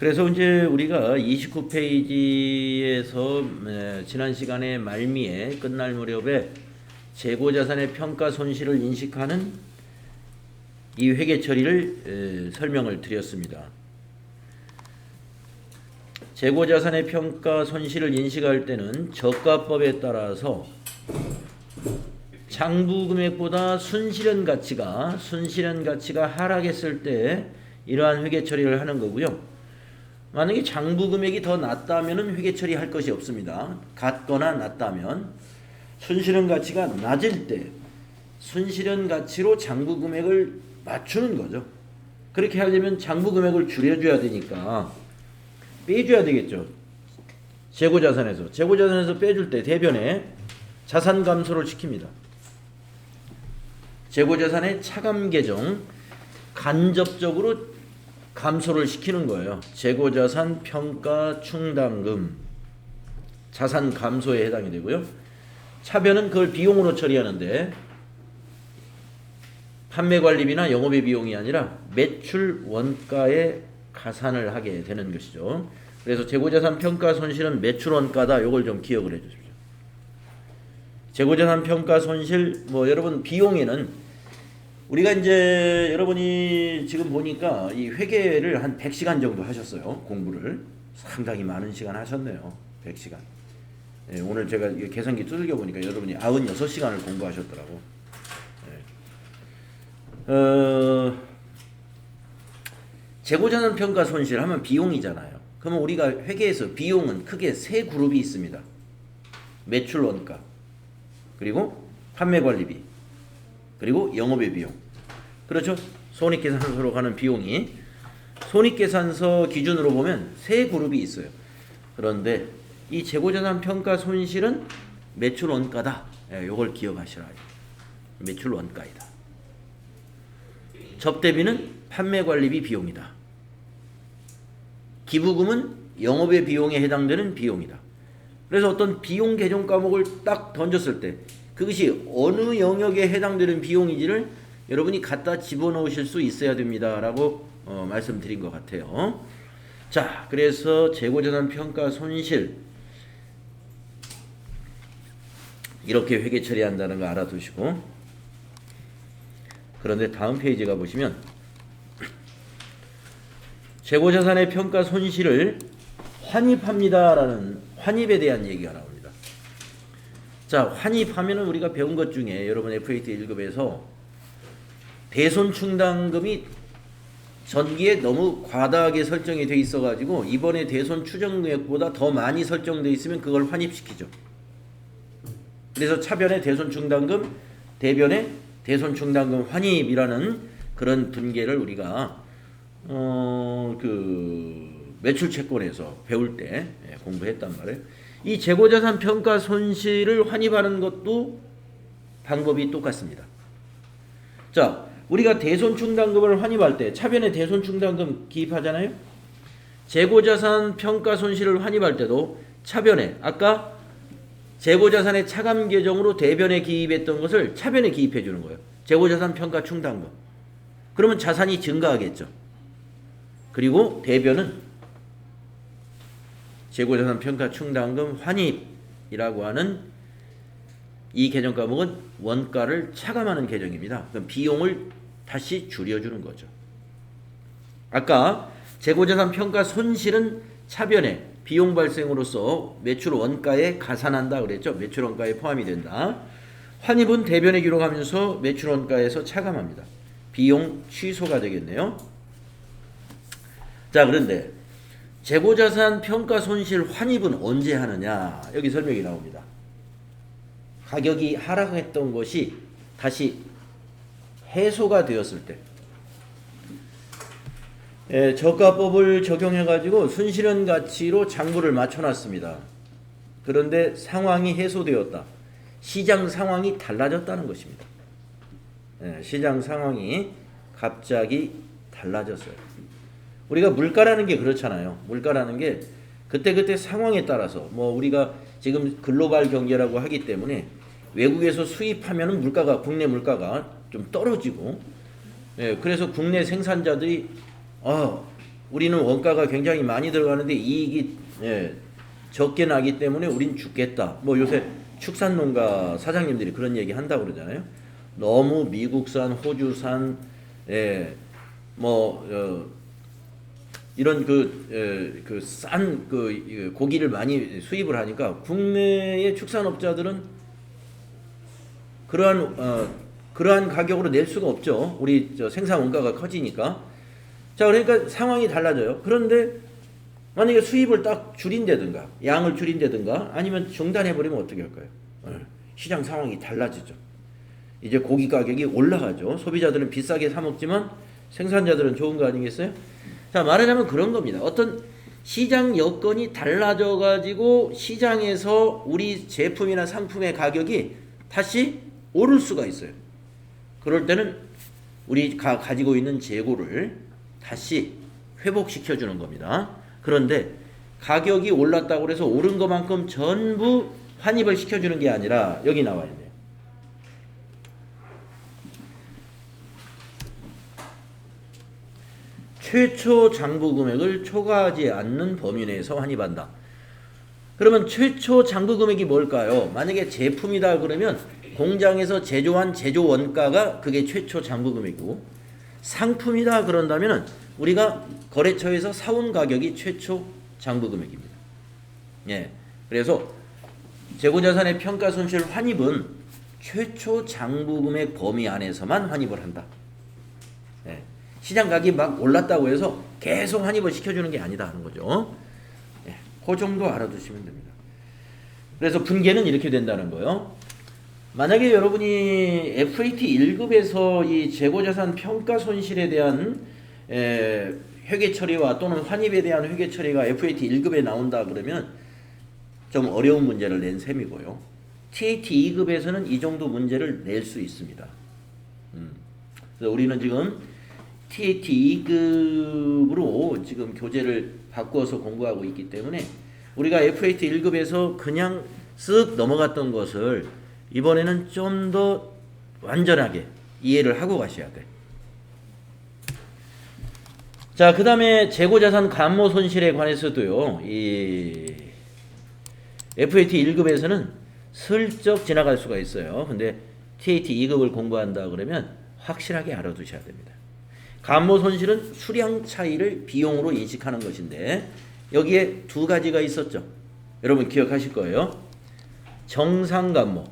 그래서 이제 우리가 29페이지에서 지난 시간에 말미에 끝날 무렵에 재고자산의 평가 손실을 인식하는 이 회계 처리를 설명을 드렸습니다. 재고자산의 평가 손실을 인식할 때는 저가법에 따라서 장부 금액보다 순실현 가치가 하락했을 때 이러한 회계 처리를 하는 거고요. 만약에 장부 금액이 더 낮다면 회계 처리할 것이 없습니다. 같거나 낮다면 순실현 가치가 낮을 때 순실현 가치로 장부 금액을 맞추는 거죠. 그렇게 하려면 장부 금액을 줄여줘야 되니까 빼줘야 되겠죠. 재고자산에서 빼줄 때 대변에 자산 감소를 시킵니다. 재고자산의 차감 계정 간접적으로 감소를 시키는 거예요. 재고자산 평가 충당금 자산 감소에 해당이 되고요. 차변은 그걸 비용으로 처리하는데 판매관리비나 영업의 비용이 아니라 매출 원가에 가산을 하게 되는 것이죠. 그래서 재고자산 평가 손실은 매출 원가다. 요걸 좀 기억을 해주십시오. 재고자산 평가 손실 여러분 비용에는 우리가 이제 여러분이 지금 보니까 이 회계를 한 100시간 정도 하셨어요. 공부를 상당히 많은 시간 하셨네요. 100시간. 예, 오늘 제가 계산기 두들겨 보니까 여러분이 96시간을 공부하셨더라고. 예. 재고자산 평가 손실 하면 비용이잖아요. 그러면 우리가 회계에서 비용은 크게 세 그룹이 있습니다. 매출 원가, 그리고 판매관리비, 그리고 영업의 비용. 그렇죠? 손익계산서로 가는 비용이 손익계산서 기준으로 보면 세 그룹이 있어요. 그런데 이 재고자산 평가 손실은 매출 원가다. 요걸 기억하시라. 매출 원가이다. 접대비는 판매관리비 비용이다. 기부금은 영업의 비용에 해당되는 비용이다. 그래서 어떤 비용 계정 과목을 딱 던졌을 때 그것이 어느 영역에 해당되는 비용인지를 여러분이 갖다 집어넣으실 수 있어야 됩니다. 라고 말씀드린 것 같아요. 자, 그래서 재고자산 평가 손실 이렇게 회계 처리한다는 거 알아두시고, 그런데 다음 페이지 가보시면 재고자산의 평가 손실을 환입합니다라는 환입에 대한 얘기가 나옵니다. 자, 환입하면은 우리가 배운 것 중에 여러분 FAT 1급에서 대손충당금이 전기에 너무 과다하게 설정이 돼 있어가지고 이번에 대손 추정금액보다 더 많이 설정돼 있으면 그걸 환입시키죠. 그래서 차변에 대손충당금, 대변에 대손충당금 환입이라는 그런 분계를 우리가 매출채권에서 배울 때 공부했단 말이에요. 이 재고자산 평가 손실을 환입하는 것도 방법이 똑같습니다. 자, 우리가 대손충당금을 환입할 때 차변에 대손충당금 기입하잖아요. 재고자산 평가 손실을 환입할 때도 차변에 아까 재고자산의 차감 계정으로 대변에 기입했던 것을 차변에 기입해 주는 거예요. 재고자산 평가 충당금. 그러면 자산이 증가하겠죠. 그리고 대변은 재고자산 평가 충당금 환입이라고 하는 이 계정 과목은 원가를 차감하는 계정입니다. 그럼 비용을 다시 줄여주는 거죠. 아까 재고자산 평가 손실은 차변에 비용 발생으로서 매출 원가에 가산한다 그랬죠. 매출 원가에 포함이 된다. 환입은 대변에 기록하면서 매출 원가에서 차감합니다. 비용 취소가 되겠네요. 자, 그런데 재고자산 평가 손실 환입은 언제 하느냐? 여기 설명이 나옵니다. 가격이 하락했던 것이 다시 해소가 되었을 때, 저가법을 적용해가지고 순실현 가치로 장부를 맞춰놨습니다. 그런데 상황이 해소되었다. 시장 상황이 달라졌다는 것입니다. 시장 상황이 갑자기 달라졌어요. 우리가 물가라는 게 그렇잖아요. 물가라는 게 그때그때 상황에 따라서 우리가 지금 글로벌 경제라고 하기 때문에 외국에서 수입하면은 물가가 국내 물가가 좀 떨어지고, 그래서 국내 생산자들이 우리는 원가가 굉장히 많이 들어가는데 이익이 적게 나기 때문에 우린 죽겠다. 뭐 요새 축산농가 사장님들이 그런 얘기 한다고 그러잖아요. 너무 미국산, 호주산, 이런 싼 고기를 많이 수입을 하니까 국내의 축산업자들은 그러한 가격으로 낼 수가 없죠. 우리 생산 원가가 커지니까. 자, 그러니까 상황이 달라져요. 그런데 만약에 수입을 딱 줄인다든가 양을 줄인다든가 아니면 중단해버리면 어떻게 할까요? 시장 상황이 달라지죠. 이제 고기 가격이 올라가죠. 소비자들은 비싸게 사 먹지만 생산자들은 좋은 거 아니겠어요? 자, 말하자면 그런 겁니다. 어떤 시장 여건이 달라져 가지고 시장에서 우리 제품이나 상품의 가격이 다시 오를 수가 있어요. 그럴 때는 우리 가지고 있는 재고를 다시 회복시켜 주는 겁니다. 그런데 가격이 올랐다고 해서 오른 것만큼 전부 환입을 시켜주는 게 아니라 여기 나와야 돼요. 최초 장부 금액을 초과하지 않는 범위 내에서 환입한다. 그러면 최초 장부 금액이 뭘까요? 만약에 제품이다 그러면 공장에서 제조한 제조 원가가 그게 최초 장부 금액이고, 상품이다 그런다면 우리가 거래처에서 사온 가격이 최초 장부 금액입니다. 그래서 재고자산의 평가손실 환입은 최초 장부 금액 범위 안에서만 환입을 한다. 시장 가격이 막 올랐다고 해서 계속 환입을 시켜주는 게 아니다 하는 거죠. 그 정도 알아두시면 됩니다. 그래서 분계는 이렇게 된다는 거예요. 만약에 여러분이 FAT 1급에서 이 재고자산 평가 손실에 대한 회계 처리와 또는 환입에 대한 회계 처리가 FAT 1급에 나온다 그러면 좀 어려운 문제를 낸 셈이고요. TAT 2급에서는 이 정도 문제를 낼 수 있습니다. 그래서 우리는 지금 TAT 2급으로 지금 교재를 바꾸어서 공부하고 있기 때문에 우리가 FAT 1급에서 그냥 쓱 넘어갔던 것을 이번에는 좀 더 완전하게 이해를 하고 가셔야 돼. 자, 그 다음에 재고자산 감모 손실에 관해서도요, 이 FAT 1급에서는 슬쩍 지나갈 수가 있어요. 근데 TAT 2급을 공부한다 그러면 확실하게 알아두셔야 됩니다. 감모 손실은 수량 차이를 비용으로 인식하는 것인데 여기에 두 가지가 있었죠. 여러분 기억하실 거예요. 정상 감모,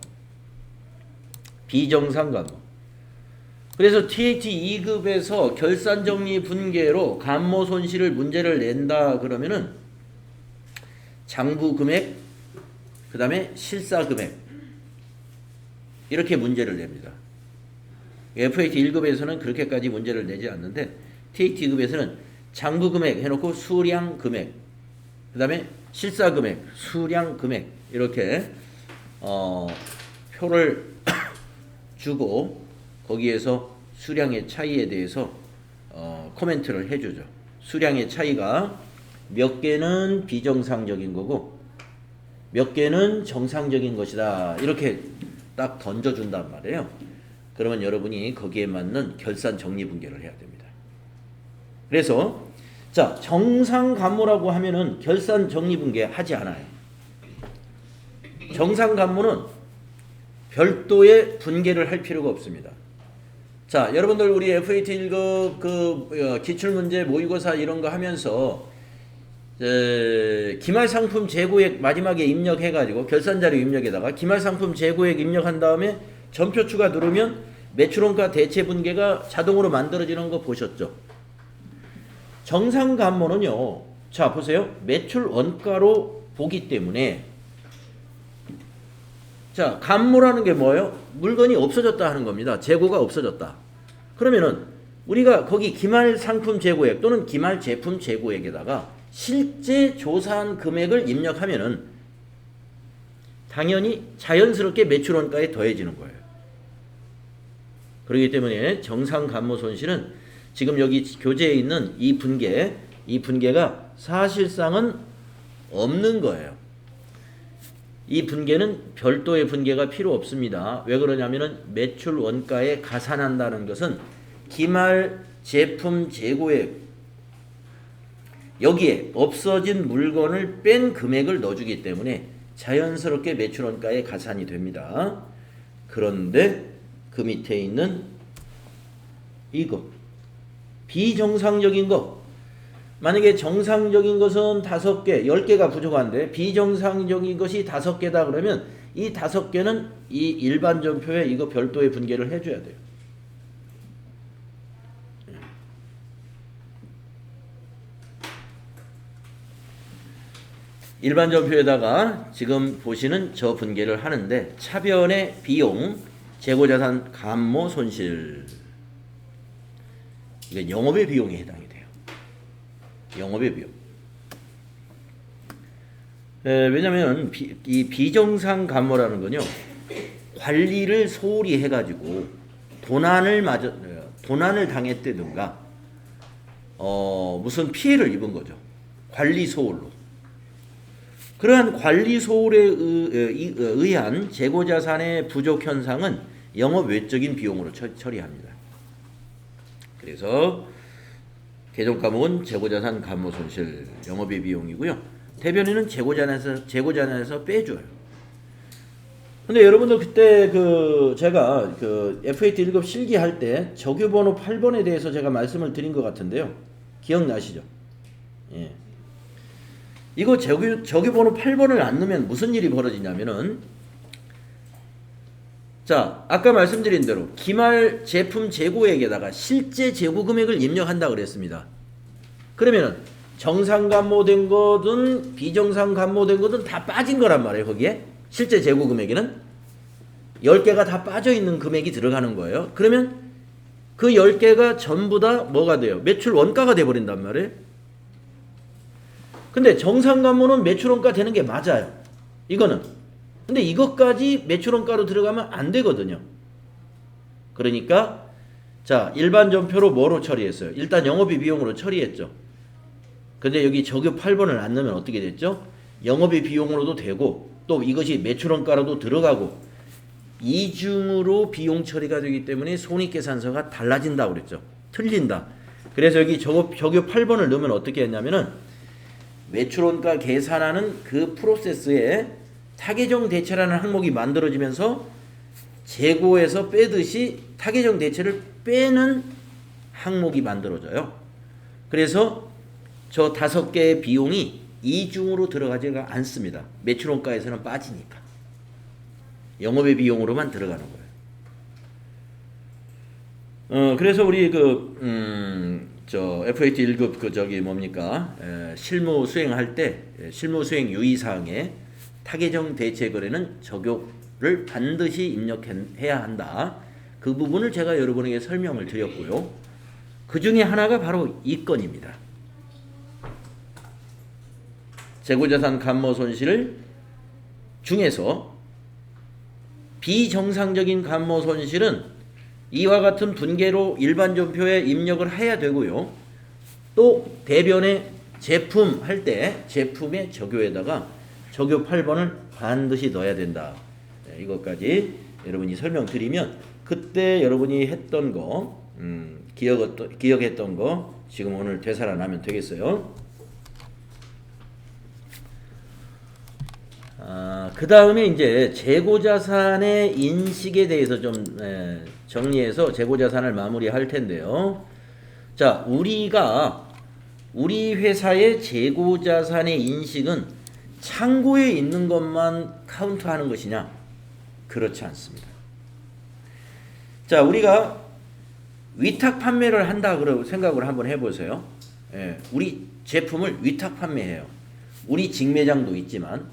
비정상 감모. 그래서 TAT 2급에서 결산정리 분계로 감모 손실을 문제를 낸다 그러면은 장부 금액, 그 다음에 실사 금액 이렇게 문제를 냅니다. FAT 1급에서는 그렇게까지 문제를 내지 않는데 TAT 2급에서는 장부 금액 해놓고 수량 금액, 그 다음에 실사 금액, 수량 금액 이렇게 표를 주고 거기에서 수량의 차이에 대해서 코멘트를 해주죠. 수량의 차이가 몇 개는 비정상적인 거고 몇 개는 정상적인 것이다. 이렇게 딱 던져준단 말이에요. 그러면 여러분이 거기에 맞는 결산 정리 분계를 해야 됩니다. 그래서 자, 정상 감모라고 하면은 결산 정리 분계 하지 않아요. 정상 감모는 별도의 분계를 할 필요가 없습니다. 자, 여러분들 우리 FAT 1급 기출문제 모의고사 이런 거 하면서 기말상품 재고액 마지막에 입력해가지고 결산자료 입력에다가 기말상품 재고액 입력한 다음에 전표 추가 누르면 매출원가 대체 분계가 자동으로 만들어지는 거 보셨죠? 정상 감모는요. 자, 보세요. 매출 원가로 보기 때문에 자, 감모라는 게 뭐예요? 물건이 없어졌다 하는 겁니다. 재고가 없어졌다. 그러면은 우리가 거기 기말 상품 재고액 또는 기말 제품 재고액에다가 실제 조사한 금액을 입력하면은 당연히 자연스럽게 매출 원가에 더해지는 거예요. 그렇기 때문에 정상 감모 손실은 지금 여기 교재에 있는 이 분계가 사실상은 없는 거예요. 이 분계는 별도의 분계가 필요 없습니다. 왜 그러냐면은 매출 원가에 가산한다는 것은 기말 제품 재고액 여기에 없어진 물건을 뺀 금액을 넣어주기 때문에 자연스럽게 매출원가에 가산이 됩니다. 그런데 그 밑에 있는 이거 비정상적인 거, 만약에 정상적인 것은 5개, 10개가 부족한데 비정상적인 것이 5개다 그러면 이 5개는 이 일반 전표에 이거 별도의 분계를 해줘야 돼요. 일반 전표에다가 지금 보시는 저 분계를 하는데 차변의 비용, 재고자산 감모 손실, 이게 영업의 비용에 해당이 돼요. 영업의 비용. 왜냐면 이 비정상 감모라는 건요, 관리를 소홀히 해가지고 도난을 당했다든가 무슨 피해를 입은 거죠. 관리 소홀로. 그러한 관리 소홀에 의한 재고자산의 부족 현상은 영업 외적인 비용으로 처리합니다. 그래서 개정과목은 재고자산 감모 손실, 영업의 비용이고요. 대변인은 재고자산에서 빼줘요. 근데 여러분들 그때 제가 FAT 1급 실기할 때 적유번호 8번에 대해서 제가 말씀을 드린 것 같은데요. 기억나시죠? 예. 이거 적유번호 8번을 안 넣으면 무슨 일이 벌어지냐면은, 자, 아까 말씀드린 대로 기말 제품 재고액에다가 실제 재고 금액을 입력한다 그랬습니다. 그러면은 정상 감모된 거든 비정상 감모된 거든 다 빠진 거란 말이에요. 거기에 실제 재고 금액에는 10개가 다 빠져 있는 금액이 들어가는 거예요. 그러면 그 10개가 전부 다 뭐가 돼요? 매출 원가가 돼 버린단 말이에요. 근데 정상 감모는 매출 원가 되는 게 맞아요. 이거는. 근데 이것까지 매출 원가로 들어가면 안 되거든요. 그러니까 자, 일반 전표로 뭐로 처리했어요? 일단 영업비 비용으로 처리했죠. 근데 여기 적유 8번을 안 넣으면 어떻게 됐죠? 영업비 비용으로도 되고 또 이것이 매출 원가로도 들어가고 이중으로 비용 처리가 되기 때문에 손익계산서가 달라진다고 그랬죠. 틀린다. 그래서 여기 적유 8번을 넣으면 어떻게 했냐면은 매출원가 계산하는 그 프로세스에 타계정 대체라는 항목이 만들어지면서 재고에서 빼듯이 타계정 대체를 빼는 항목이 만들어져요. 그래서 저 5개의 비용이 이중으로 들어가지가 않습니다. 매출원가에서는 빠지니까. 영업의 비용으로만 들어가는 거예요. 그래서 우리 FAT 1급 실무 수행할 때 실무 수행 유의사항에 타계정 대체 거래는 적용을 반드시 입력해야 한다. 그 부분을 제가 여러분에게 설명을 드렸고요. 그 중에 하나가 바로 이 건입니다. 재고자산 감모 손실 중에서 비정상적인 감모 손실은 이와 같은 분계로 일반 전표에 입력을 해야 되고요. 또 대변의 제품 할 때 제품의 적유에다가 적유 8번을 반드시 넣어야 된다. 이것까지 여러분이 설명드리면 그때 여러분이 했던 거 기억했던 거 지금 오늘 되살아나면 되겠어요. 그 다음에 이제 재고자산의 인식에 대해서 좀 정리해서 재고자산을 마무리할 텐데요. 자, 우리 회사의 재고자산의 인식은 창고에 있는 것만 카운트하는 것이냐? 그렇지 않습니다. 자, 우리가 위탁 판매를 한다 그러고 생각을 한번 해보세요. 우리 제품을 위탁 판매해요. 우리 직매장도 있지만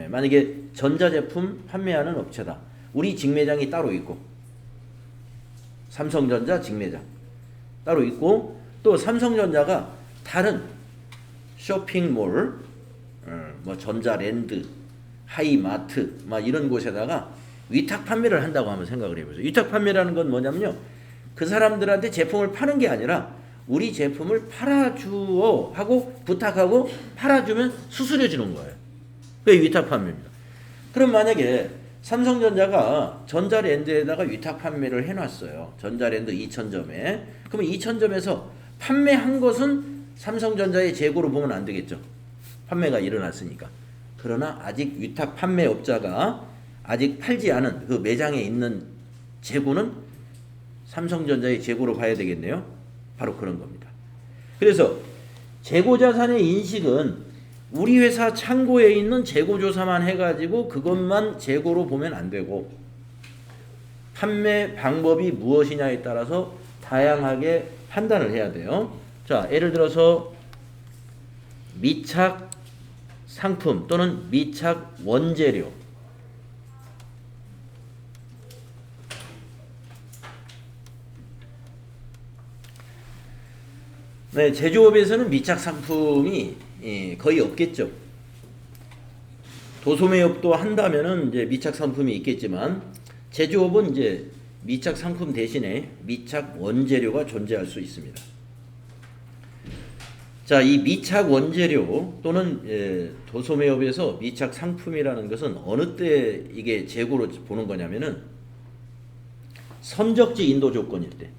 만약에 전자제품 판매하는 업체다. 우리 직매장이 따로 있고 삼성전자 직매장 따로 있고 또 삼성전자가 다른 쇼핑몰 뭐 전자랜드 하이마트 막 이런 곳에다가 위탁 판매를 한다고 한번 생각을 해보세요. 위탁 판매라는 건 뭐냐면요, 그 사람들한테 제품을 파는 게 아니라 우리 제품을 팔아주어 하고 부탁하고 팔아주면 수수료 주는 거예요. 그게 위탁 판매입니다. 그럼 만약에 삼성전자가 전자랜드에다가 위탁 판매를 해놨어요. 전자랜드 2000점에. 그러면 2000점에서 판매한 것은 삼성전자의 재고로 보면 안 되겠죠. 판매가 일어났으니까. 그러나 아직 위탁 판매업자가 아직 팔지 않은 그 매장에 있는 재고는 삼성전자의 재고로 봐야 되겠네요. 바로 그런 겁니다. 그래서 재고자산의 인식은 우리 회사 창고에 있는 재고조사만 해가지고 그것만 재고로 보면 안 되고 판매 방법이 무엇이냐에 따라서 다양하게 판단을 해야 돼요. 자, 예를 들어서 미착 상품 또는 미착 원재료, 네, 제조업에서는 미착 상품이 거의 없겠죠. 도소매업도 한다면은 이제 미착 상품이 있겠지만 제조업은 이제 미착 상품 대신에 미착 원재료가 존재할 수 있습니다. 자, 이 미착 원재료 또는 도소매업에서 미착 상품이라는 것은 어느 때 이게 재고로 보는 거냐면은 선적지 인도 조건일 때.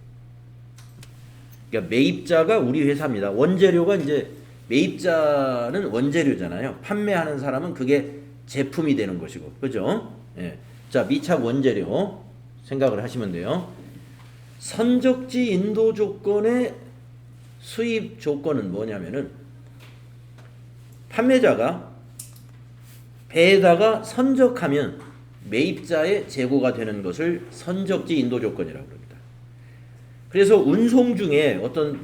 그러니까 매입자가 우리 회사입니다. 원재료가 이제 매입자는 원재료잖아요. 판매하는 사람은 그게 제품이 되는 것이고, 그죠? 예. 자, 미착 원재료 생각을 하시면 돼요. 선적지 인도 조건의 수입 조건은 뭐냐면은 판매자가 배에다가 선적하면 매입자의 재고가 되는 것을 선적지 인도 조건이라고 합니다. 그래서 운송 중에 어떤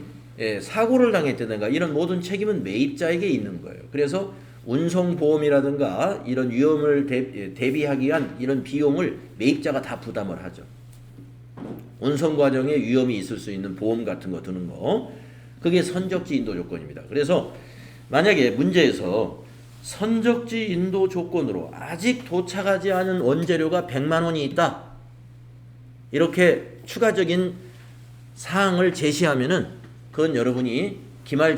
사고를 당했다든가 이런 모든 책임은 매입자에게 있는 거예요. 그래서 운송보험이라든가 이런 위험을 대비하기 위한 이런 비용을 매입자가 다 부담을 하죠. 운송 과정에 위험이 있을 수 있는 보험 같은 거 드는 거, 그게 선적지 인도 조건입니다. 그래서 만약에 문제에서 선적지 인도 조건으로 아직 도착하지 않은 원재료가 100만 원이 있다, 이렇게 추가적인 사항을 제시하면은 그건 여러분이 기말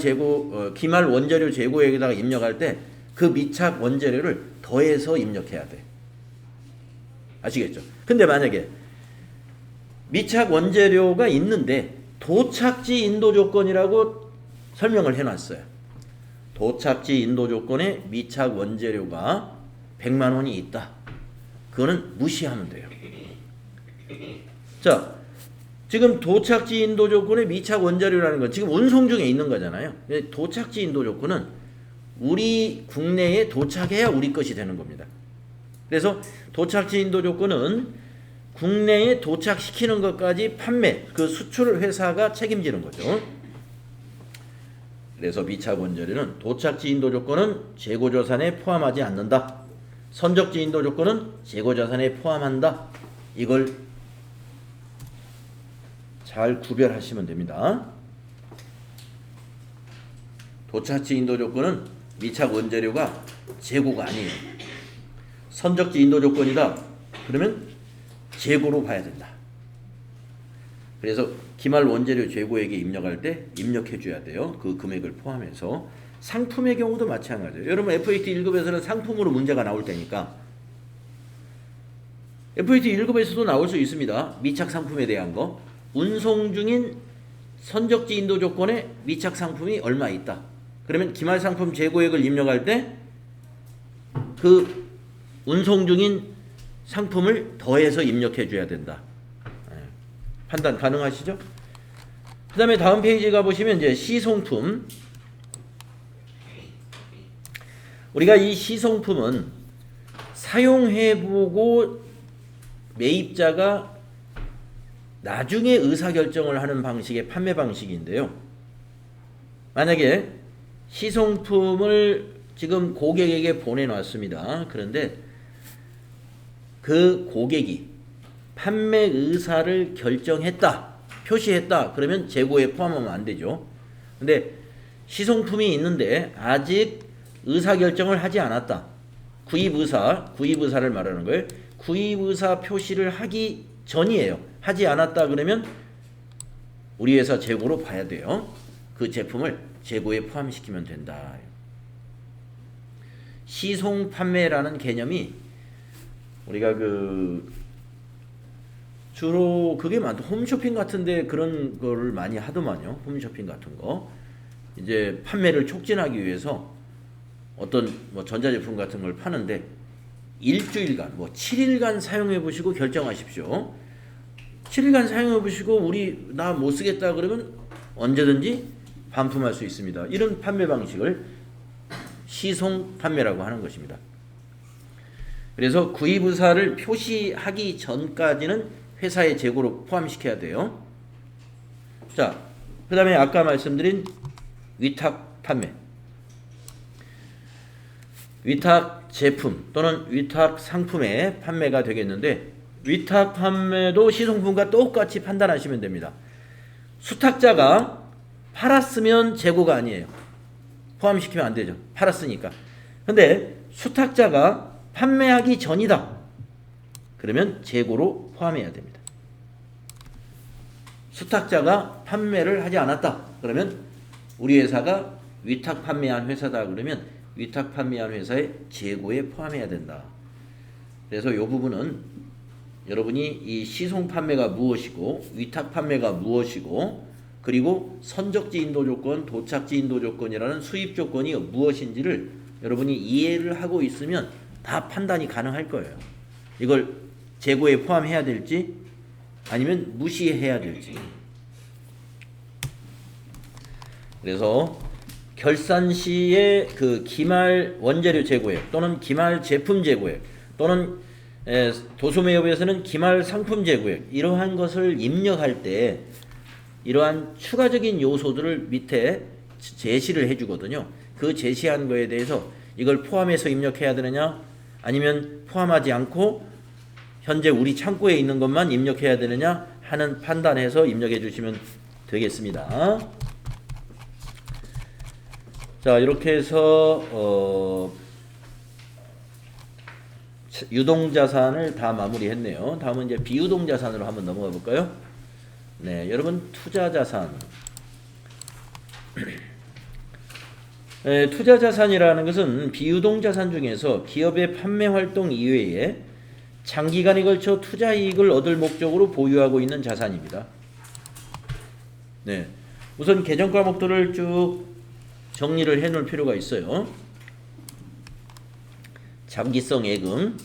원재료 재고액에다가 입력할 때 그 미착 원재료를 더해서 입력해야 돼. 아시겠죠? 근데 만약에 미착 원재료가 있는데 도착지 인도 조건이라고 설명을 해놨어요. 도착지 인도 조건에 미착 원재료가 100만 원이 있다. 그거는 무시하면 돼요. 자, 지금 도착지 인도 조건에 미착 원재료라는 건 지금 운송 중에 있는 거잖아요. 도착지 인도 조건은 우리 국내에 도착해야 우리 것이 되는 겁니다. 그래서 도착지 인도 조건은 국내에 도착시키는 것까지 판매, 그 수출 회사가 책임지는 거죠. 그래서 미착 원재료는 도착지 인도 조건은 재고자산에 포함하지 않는다. 선적지 인도 조건은 재고자산에 포함한다. 이걸 잘 구별하시면 됩니다. 도착지 인도 조건은 미착 원재료가 재고가 아니에요. 선적지 인도 조건이다. 그러면 재고로 봐야 된다. 그래서 기말 원재료 재고액에 입력할 때 입력해 줘야 돼요. 그 금액을 포함해서. 상품의 경우도 마찬가지예요. 여러분 FAT 1급에서는 상품으로 문제가 나올 테니까 FAT 1급에서도 나올 수 있습니다. 미착 상품에 대한 거. 운송 중인 선적지 인도 조건에 미착 상품이 얼마 있다. 그러면 기말 상품 재고액을 입력할 때 그 운송 중인 상품을 더해서 입력해 줘야 된다. 판단 가능하시죠? 그 다음에 다음 페이지 가보시면 이제 시송품. 우리가 이 시송품은 사용해보고 매입자가 나중에 의사결정을 하는 방식의 판매 방식인데요. 만약에 시송품을 지금 고객에게 보내놨습니다. 그런데 그 고객이 판매 의사를 결정했다, 표시했다, 그러면 재고에 포함하면 안 되죠. 근데 시송품이 있는데 아직 의사결정을 하지 않았다. 구입의사를 말하는 거예요. 구입의사 표시를 하기 전이에요. 하지 않았다 그러면 우리 회사 재고로 봐야 돼요. 그 제품을 재고에 포함시키면 된다. 시송 판매라는 개념이 우리가 주로 그게 홈쇼핑 같은데 그런 거를 많이 하더만요. 홈쇼핑 같은 거. 이제 판매를 촉진하기 위해서 어떤 뭐 전자제품 같은 걸 파는데 일주일간 뭐 7일간 사용해 보시고 결정하십시오. 7일간 사용해 보시고 우리 나 못 쓰겠다 그러면 언제든지 반품할 수 있습니다. 이런 판매 방식을 시송 판매라고 하는 것입니다. 그래서 구입 의사를 표시하기 전까지는 회사의 재고로 포함시켜야 돼요. 자, 그 다음에 아까 말씀드린 위탁 판매. 위탁 제품 또는 위탁 상품의 판매가 되겠는데 위탁 판매도 시송품과 똑같이 판단하시면 됩니다. 수탁자가 팔았으면 재고가 아니에요. 포함시키면 안 되죠. 팔았으니까. 근데 수탁자가 판매하기 전이다. 그러면 재고로 포함해야 됩니다. 수탁자가 판매를 하지 않았다. 그러면 우리 회사가 위탁 판매한 회사다. 그러면 위탁 판매한 회사의 재고에 포함해야 된다. 그래서 이 부분은 여러분이 이 시송 판매가 무엇이고 위탁 판매가 무엇이고 그리고 선적지 인도 조건, 도착지 인도 조건이라는 수입 조건이 무엇인지를 여러분이 이해를 하고 있으면 다 판단이 가능할 거예요. 이걸 재고에 포함해야 될지 아니면 무시해야 될지. 그래서 결산 시에 그 기말 원재료 재고액 또는 기말 제품 재고액 또는 도소매업에서는 기말 상품 재고액 이러한 것을 입력할 때 이러한 추가적인 요소들을 밑에 제시를 해주거든요. 그 제시한 거에 대해서 이걸 포함해서 입력해야 되느냐 아니면 포함하지 않고 현재 우리 창고에 있는 것만 입력해야 되느냐 하는 판단해서 입력해 주시면 되겠습니다. 자, 이렇게 해서 유동자산을 다 마무리했네요. 다음은 이제 비유동자산으로 한번 넘어가 볼까요? 네, 여러분 투자자산. 투자자산이라는 것은 비유동자산 중에서 기업의 판매 활동 이외에 장기간에 걸쳐 투자 이익을 얻을 목적으로 보유하고 있는 자산입니다. 네, 우선 개정 과목들을 쭉 정리를 해 놓을 필요가 있어요. 장기성 예금,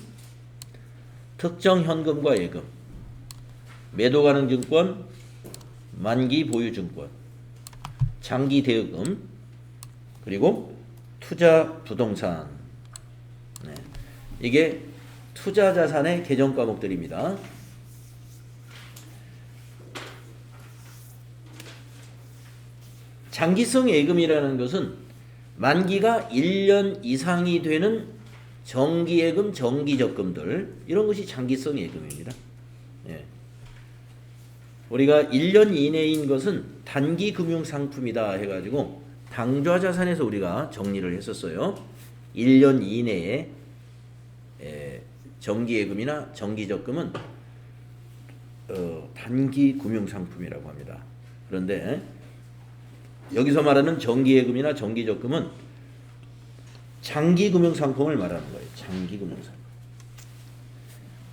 특정 현금과 예금, 매도 가능 증권, 만기 보유 증권, 장기 대여금, 그리고 투자 부동산. 네. 이게 투자 자산의 개정 과목들입니다. 장기성 예금이라는 것은 만기가 1년 이상이 되는 정기예금, 정기적금들 이런 것이 장기성 예금입니다. 예. 우리가 1년 이내인 것은 단기 금융상품이다 해가지고 당좌자산에서 우리가 정리를 했었어요. 1년 이내에 정기예금이나 정기적금은 단기 금융상품이라고 합니다. 그런데 여기서 말하는 정기예금이나 정기적금은 장기 금융상품을 말하는 거예요. 장기 금융상품.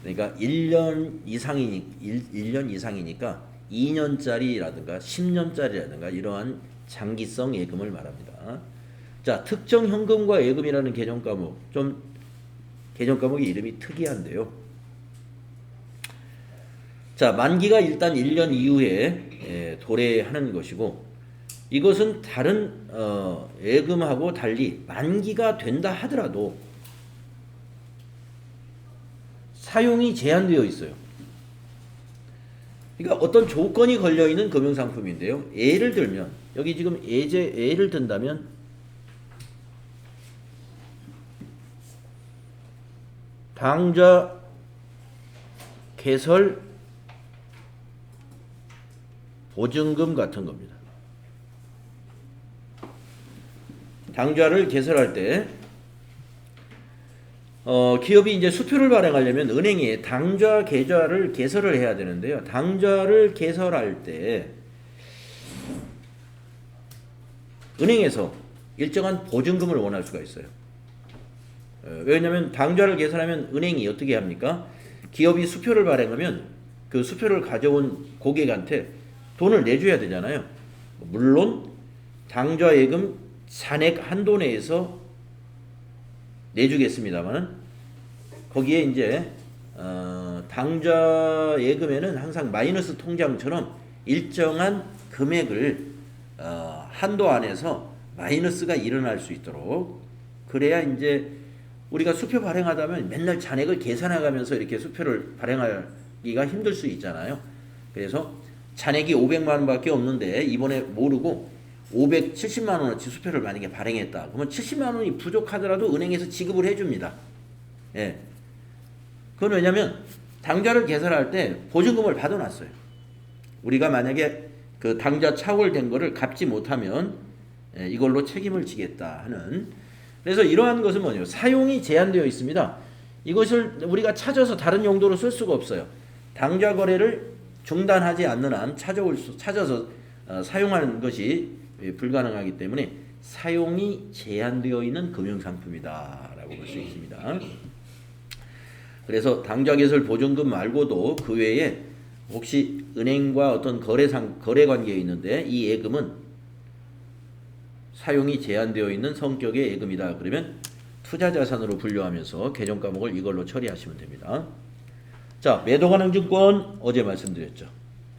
그러니까 1년 이상이니까 2년짜리라든가 10년짜리라든가 이러한 장기성 예금을 말합니다. 자, 특정 현금과 예금이라는 개정 과목. 좀 개정 과목의 이름이 특이한데요. 자, 만기가 일단 1년 이후에 도래하는 것이고 이것은 다른 예금하고 달리 만기가 된다 하더라도 사용이 제한되어 있어요. 그러니까 어떤 조건이 걸려있는 금융상품인데요. 예를 들면 여기 지금 예를 든다면 당좌 개설 보증금 같은 겁니다. 당좌를 개설할 때 기업이 이제 수표를 발행하려면 은행에 당좌 계좌를 개설을 해야 되는데요. 당좌를 개설할 때 은행에서 일정한 보증금을 원할 수가 있어요. 왜냐하면 당좌를 개설하면 은행이 어떻게 합니까? 기업이 수표를 발행하면 그 수표를 가져온 고객한테 돈을 내줘야 되잖아요. 물론 당좌 예금 잔액 한도 내에서 내주겠습니다만은 거기에 이제 당좌 예금에는 항상 마이너스 통장처럼 일정한 금액을 한도 안에서 마이너스가 일어날 수 있도록, 그래야 이제 우리가 수표 발행하다면 맨날 잔액을 계산해가면서 이렇게 수표를 발행하기가 힘들 수 있잖아요. 그래서 잔액이 500만 원밖에 없는데 이번에 모르고 570만 원어치 수표를 만약에 발행했다. 그러면 70만 원이 부족하더라도 은행에서 지급을 해줍니다. 예. 그건 왜냐면 당좌를 계산할 때 보증금을 받아놨어요. 우리가 만약에 그 당좌 착오된 거를 갚지 못하면 이걸로 책임을 지겠다 하는. 그래서 이러한 것은 뭐냐, 사용이 제한되어 있습니다. 이것을 우리가 찾아서 다른 용도로 쓸 수가 없어요. 당좌 거래를 중단하지 않는 한 찾아서 사용하는 것이 불가능하기 때문에 사용이 제한되어 있는 금융상품이다라고 볼 수 있습니다. 그래서 당좌 개설 보증금 말고도 그 외에 혹시 은행과 어떤 거래 관계에 있는데 이 예금은 사용이 제한되어 있는 성격의 예금이다. 그러면 투자자산으로 분류하면서 개정 과목을 이걸로 처리하시면 됩니다. 자, 매도가능증권 어제 말씀드렸죠.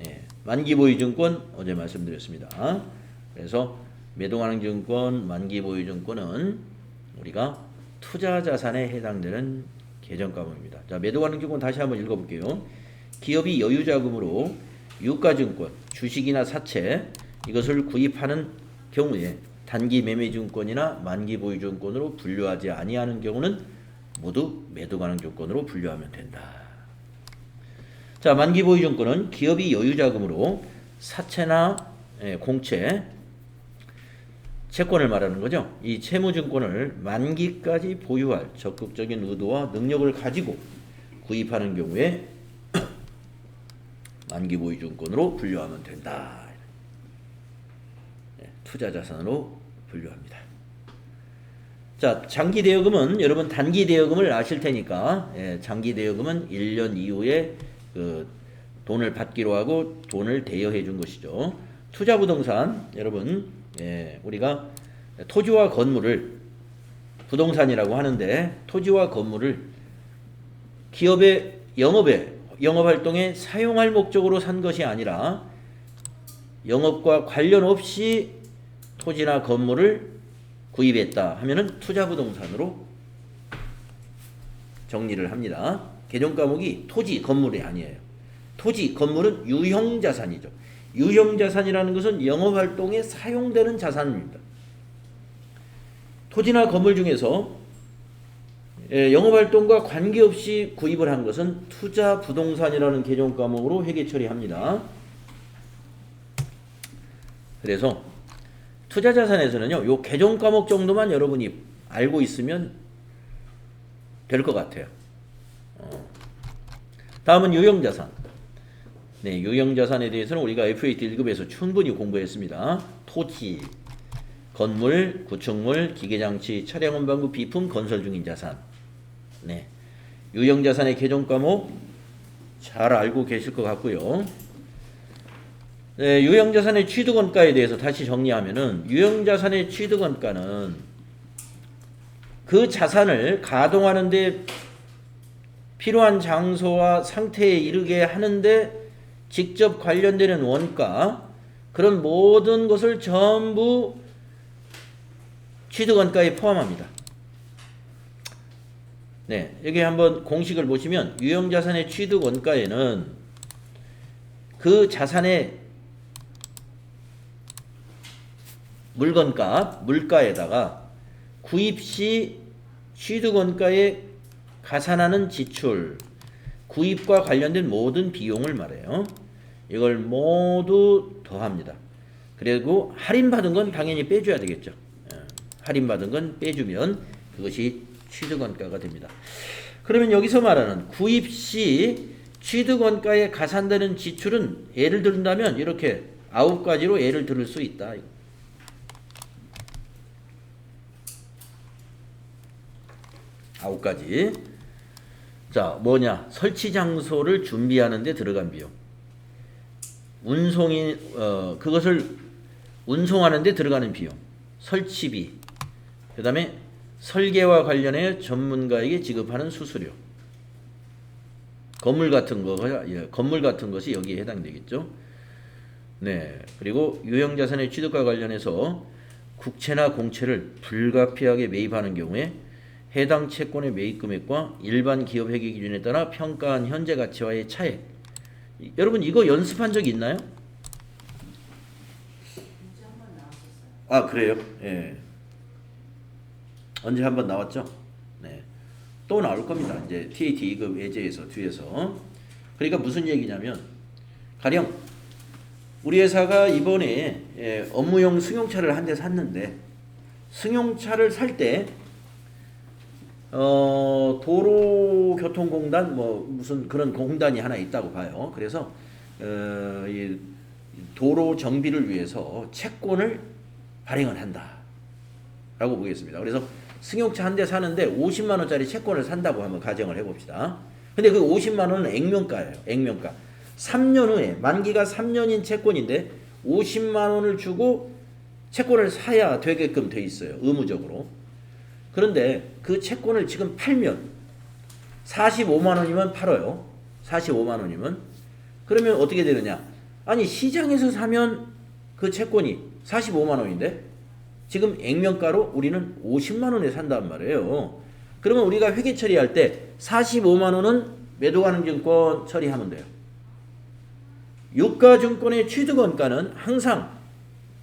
예, 만기보유증권 어제 말씀드렸습니다. 그래서 매도가능증권, 만기보유증권은 우리가 투자자산에 해당되는 개정 과목입니다. 자, 매도가능증권 다시 한번 읽어볼게요. 기업이 여유자금으로 유가증권, 주식이나 사채 이것을 구입하는 경우에 단기 매매증권이나 만기보유증권으로 분류하지 아니하는 경우는 모두 매도가능증권으로 분류하면 된다. 자, 만기보유증권은 기업이 여유자금으로 사채나 공채, 채권을 말하는 거죠. 이 채무증권을 만기까지 보유할 적극적인 의도와 능력을 가지고 구입하는 경우에 만기보유증권으로 분류하면 된다. 투자자산으로 분류합니다. 자, 장기대여금은 여러분 단기대여금을 아실 테니까, 장기대여금은 1년 이후에 그 돈을 받기로 하고 돈을 대여해 준 것이죠. 투자부동산 여러분, 우리가 토지와 건물을 부동산이라고 하는데, 토지와 건물을 기업의 영업활동에 사용할 목적으로 산 것이 아니라 영업과 관련 없이 토지나 건물을 구입했다 하면은 투자부동산으로 정리를 합니다. 개정 과목이 토지, 건물이 아니에요. 토지, 건물은 유형자산이죠. 유형자산이라는 것은 영업활동에 사용되는 자산입니다. 토지나 건물 중에서 영업활동과 관계없이 구입을 한 것은 투자부동산이라는 개정 과목으로 회계 처리합니다. 그래서 투자자산에서는요, 요 개정 과목 정도만 여러분이 알고 있으면 될 것 같아요. 다음은 유형자산. 네, 유형자산에 대해서는 우리가 FAT 1급에서 충분히 공부했습니다. 토지, 건물, 구축물, 기계장치, 차량 운반구, 비품, 건설 중인 자산. 네, 유형자산의 개정 과목 잘 알고 계실 것 같고요. 네, 유형자산의 취득원가에 대해서 다시 정리하면은, 유형자산의 취득원가는 그 자산을 가동하는 데 필요한 장소와 상태에 이르게 하는데 직접 관련되는 원가, 그런 모든 것을 전부 취득원가에 포함합니다. 네, 여기 한번 공식을 보시면 유형자산의 취득원가에는 그 자산의 물건값, 물가에다가 구입시 취득원가에 가산하는 지출, 구입과 관련된 모든 비용을 말해요. 이걸 모두 더합니다. 그리고 할인받은 건 당연히 빼줘야 되겠죠. 할인받은 건 빼주면 그것이 취득원가가 됩니다. 그러면 여기서 말하는 구입시 취득원가에 가산되는 지출은 예를 든다면 이렇게 9가지로 예를 들을 수 있다. 9가지. 자, 뭐냐? 설치 장소를 준비하는 데 들어간 비용. 그것을 운송하는 데 들어가는 비용, 설치비, 그 다음에 설계와 관련해 전문가에게 지급하는 수수료, 건물 같은 것이 여기에 해당되겠죠. 네, 그리고 유형자산의 취득과 관련해서 국채나 공채를 불가피하게 매입하는 경우에 해당 채권의 매입 금액과 일반 기업 회계 기준에 따라 평가한 현재 가치와의 차액. 여러분 이거 연습한 적 있나요? 아 그래요? 예. 언제 한번 나왔죠? 네. 또 나올 겁니다. 이제 TAT 2급 예제에서 뒤에서. 그러니까 무슨 얘기냐면 가령 우리 회사가 이번에 업무용 승용차를 한 대 샀는데 승용차를 살 때 도로교통공단 뭐 무슨 그런 공단이 하나 있다고 봐요. 그래서 이 도로 정비를 위해서 채권을 발행을 한다라고 보겠습니다. 그래서 승용차 한 대 사는데 50만 원짜리 채권을 산다고 한번 가정을 해봅시다. 근데 그 50만 원은 액면가예요. 액면가. 3년 후에 만기가 3년인 채권인데 50만 원을 주고 채권을 사야 되게끔 돼 있어요. 의무적으로. 그런데 그 채권을 지금 팔면 45만 원이면 팔아요. 45만 원이면. 그러면 어떻게 되느냐? 아니 시장에서 사면 그 채권이 45만 원인데 지금 액면가로 우리는 50만 원에 산단 말이에요. 그러면 우리가 회계 처리할 때 45만 원은 매도가능증권 처리하면 돼요. 유가증권의 취득원가는 항상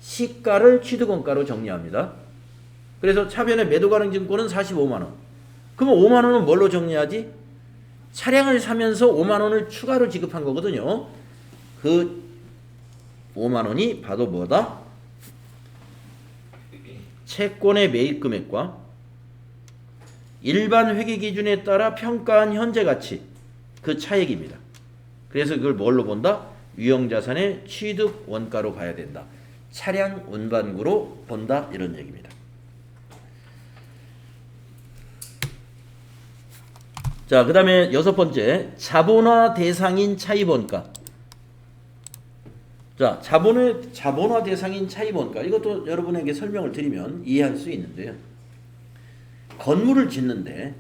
시가를 취득원가로 정리합니다. 그래서 차변의 매도가능증권은 45만 원. 그러면 5만 원은 뭘로 정리하지? 차량을 사면서 5만 원을 추가로 지급한 거거든요. 그 5만 원이 바로 뭐다? 채권의 매입 금액과 일반 회계 기준에 따라 평가한 현재 가치, 그 차액입니다. 그래서 그걸 뭘로 본다? 유형자산의 취득 원가로 봐야 된다. 차량 운반구로 본다. 이런 얘기입니다. 자, 그 다음에 6번째, 자본화 대상인 차입원가. 자, 자본화 대상인 차입원가. 이것도 여러분에게 설명을 드리면 이해할 수 있는데요. 건물을 짓는데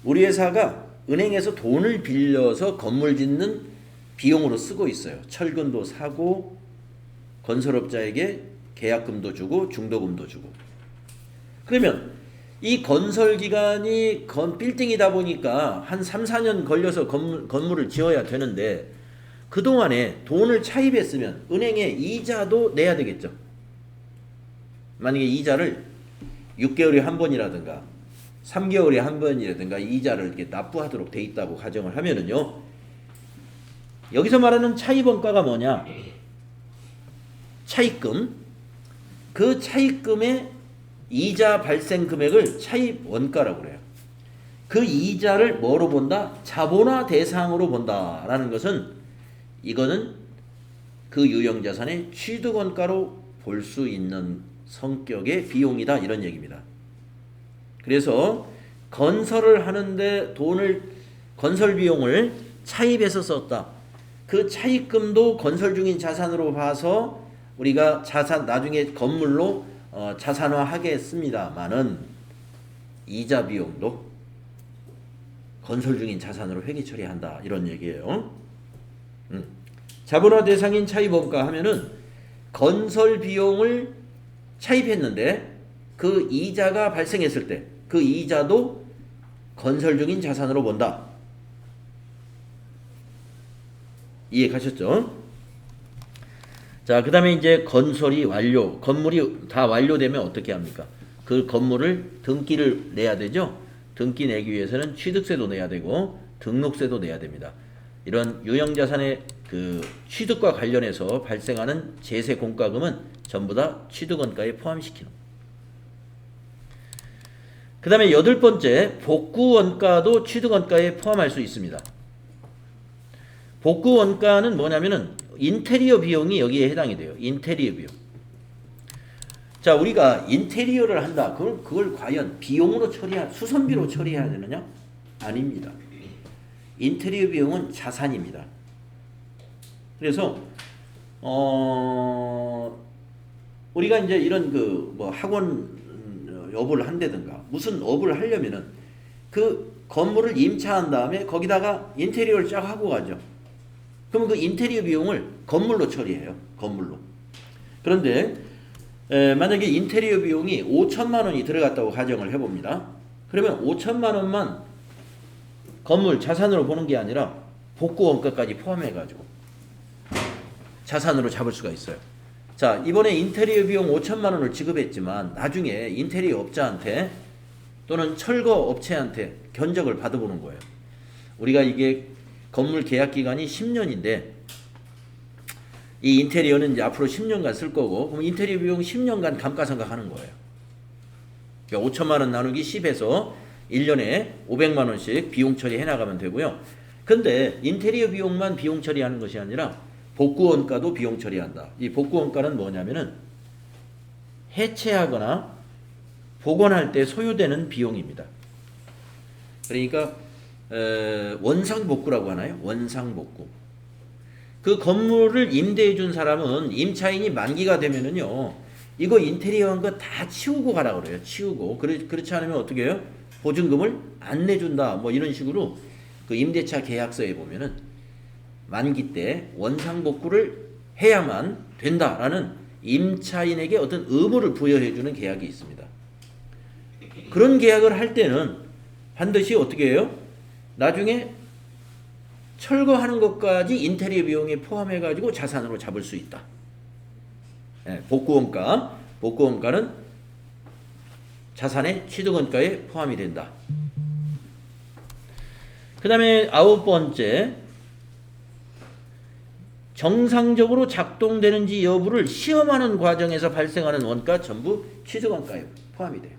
우리 회사가 은행에서 돈을 빌려서 건물 짓는 비용으로 쓰고 있어요. 철근도 사고 건설업자에게 계약금도 주고 중도금도 주고. 그러면 이 건설 기간이 빌딩이다 보니까 한 3, 4년 걸려서 건물을 지어야 되는데 그동안에 돈을 차입했으면 은행에 이자도 내야 되겠죠. 만약에 이자를 6개월에 한 번이라든가 3개월에 한 번이라든가 이자를 이렇게 납부하도록 돼 있다고 가정을 하면은요. 여기서 말하는 차입원가가 뭐냐? 차입금. 그 차입금의 이자 발생 금액을 차입원가라고 그래요. 그 이자를 뭐로 본다? 자본화 대상으로 본다라는 것은 이거는 그 유형자산의 취득원가로 볼 수 있는 성격의 비용이다. 이런 얘기입니다. 그래서 건설을 하는데 건설 비용을 차입해서 썼다. 그 차입금도 건설 중인 자산으로 봐서 우리가 나중에 건물로 자산화 하겠습니다만은 이자 비용도 건설 중인 자산으로 회계 처리한다. 이런 얘기예요. 자본화 대상인 차입원가 하면은 건설 비용을 차입했는데 그 이자가 발생했을 때 그 이자도 건설 중인 자산으로 본다. 이해 가셨죠? 자, 그 다음에 이제 건물이 다 완료되면 어떻게 합니까? 그 건물을 등기를 내야 되죠? 등기 내기 위해서는 취득세도 내야 되고 등록세도 내야 됩니다. 이런 유형자산의 그 취득과 관련해서 발생하는 제세 공과금은 전부 다 취득원가에 포함시키는. 그 다음에 8번째, 복구원가도 취득원가에 포함할 수 있습니다. 복구원가는 뭐냐면은 인테리어 비용이 여기에 해당이 돼요. 인테리어 비용. 자, 우리가 인테리어를 한다. 그걸 과연 비용으로 수선비로 처리해야 되느냐? 아닙니다. 인테리어 비용은 자산입니다. 그래서 우리가 이제 이런 그 뭐 학원 업을 한다든가 무슨 업을 하려면은 그 건물을 임차한 다음에 거기다가 인테리어를 쫙 하고 가죠. 그럼 그 인테리어 비용을 건물로 처리해요. 건물로. 그런데 만약에 인테리어 비용이 5천만 원이 들어갔다고 가정을 해봅니다. 그러면 5천만 원만 건물 자산으로 보는 게 아니라 복구 원가까지 포함해가지고 자산으로 잡을 수가 있어요. 자, 이번에 인테리어 비용 5천만 원을 지급했지만 나중에 인테리어 업자한테 또는 철거 업체한테 견적을 받아보는 거예요. 우리가 이게 건물 계약 기간이 10년인데 이 인테리어는 이제 앞으로 10년간 쓸 거고 그럼 인테리어 비용 10년간 감가상각 하는 거예요. 그러니까 5천만 원 나누기 10에서 1년에 500만 원씩 비용 처리해 나가면 되고요. 근데 인테리어 비용만 비용 처리하는 것이 아니라 복구 원가도 비용 처리한다. 이 복구 원가는 뭐냐면은 해체하거나 복원할 때 소요되는 비용입니다. 그러니까 원상복구라고 하나요? 원상복구. 그 건물을 임대해 준 사람은 임차인이 만기가 되면은요. 이거 인테리어한 거 다 치우고 가라 그래요. 치우고. 그렇지 않으면 어떻게 해요? 보증금을 안 내준다. 뭐 이런 식으로 그 임대차 계약서에 보면은 만기 때 원상복구를 해야만 된다라는 임차인에게 어떤 의무를 부여해 주는 계약이 있습니다. 그런 계약을 할 때는 반드시 어떻게 해요? 나중에 철거하는 것까지 인테리어 비용에 포함해 가지고 자산으로 잡을 수 있다. 복구원가. 복구원가는 자산의 취득원가에 포함이 된다. 그 다음에 9번째, 정상적으로 작동되는지 여부를 시험하는 과정에서 발생하는 원가 전부 취득원가에 포함이 돼요.